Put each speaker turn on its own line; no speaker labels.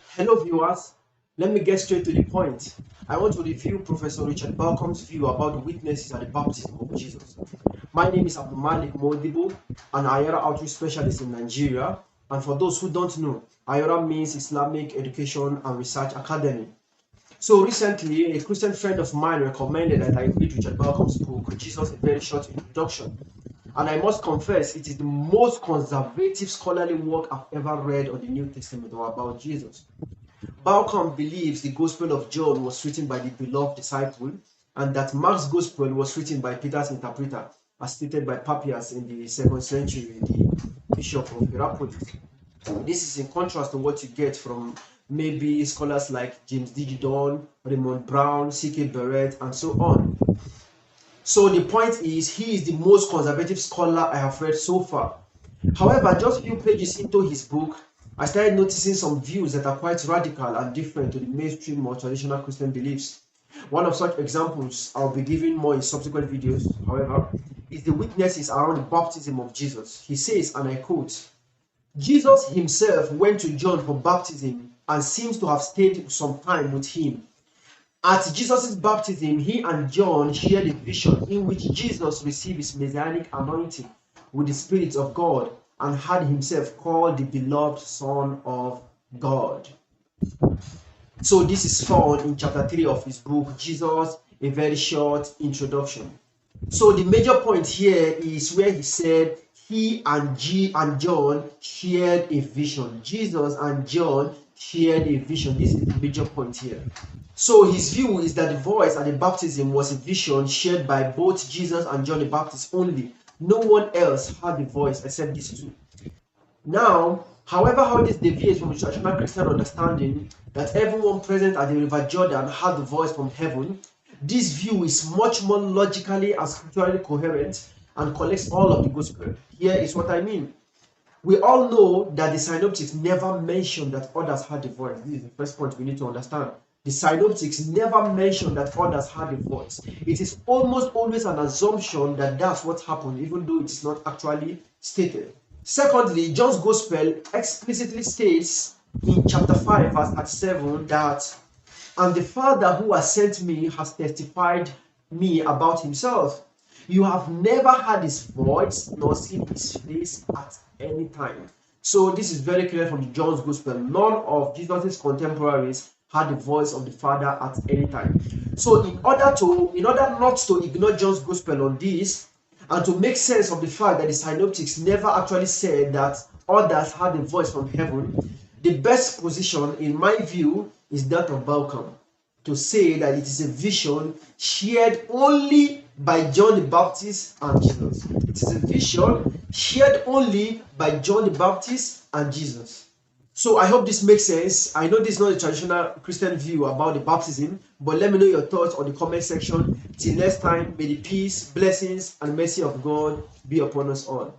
Hello viewers, let me get straight to the point. I want to review Professor Richard Bauckham's view about the witnesses at the baptism of Jesus. My name is Abdulmalik Modibo, an Ayara outreach specialist in Nigeria. And for those who don't know, Ayara means Islamic Education and Research Academy. So recently, a Christian friend of mine recommended that I read Richard Bauckham's book, Jesus, a very short introduction. And I must confess, it is the most conservative scholarly work I've ever read on the New Testament or about Jesus. Bauckham believes the Gospel of John was written by the beloved disciple, and that Mark's Gospel was written by Peter's interpreter, as stated by Papias in the 2nd century, the Bishop of Hierapolis. This is in contrast to what you get from maybe scholars like James Digidon, Raymond Brown, C.K. Barrett, and so on. So the point is, he is the most conservative scholar I have read so far. However, just a few pages into his book, I started noticing some views that are quite radical and different to the mainstream or traditional Christian beliefs. One of such examples I'll be giving more in subsequent videos, however, is the witnesses around the baptism of Jesus. He says, and I quote, "Jesus himself went to John for baptism and seems to have stayed some time with him. At Jesus' baptism, he and John shared a vision in which Jesus received his messianic anointing with the Spirit of God and had himself called the beloved Son of God." So this is found in chapter 3 of his book, Jesus, a very short introduction. So the major point here is where he said he and John shared a vision. Jesus and John shared a vision. This is the major point here. So his view is that the voice at the baptism was a vision shared by both Jesus and John the Baptist only. No one else had the voice except these two. Now, however, how this deviates from the traditional Christian understanding that everyone present at the River Jordan had the voice from heaven, this view is much more logically and scripturally coherent and collects all of the gospel. Here is what I mean. We all know that the synoptics never mentioned that others had the voice. This is the first point we need to understand. The synoptics never mentioned that others had a voice. It is almost always an assumption that that's what happened, even though it is not actually stated. Secondly, John's Gospel explicitly states in chapter 5, verse 37 that, "And the Father who has sent me has testified me about himself. You have never heard his voice nor seen his face at any time." So this is very clear from John's Gospel. None of Jesus' contemporaries had the voice of the Father at any time. So in order not to ignore John's Gospel on this, and to make sense of the fact that the synoptics never actually said that others had a voice from heaven, the best position, in my view, is that of Bauckham, to say that it is a vision shared only by John the Baptist and Jesus. It is a vision shared only by John the Baptist and Jesus. So I hope this makes sense. I know this is not a traditional Christian view about the baptism, but let me know your thoughts on the comment section. Till next time, may the peace, blessings, and mercy of God be upon us all.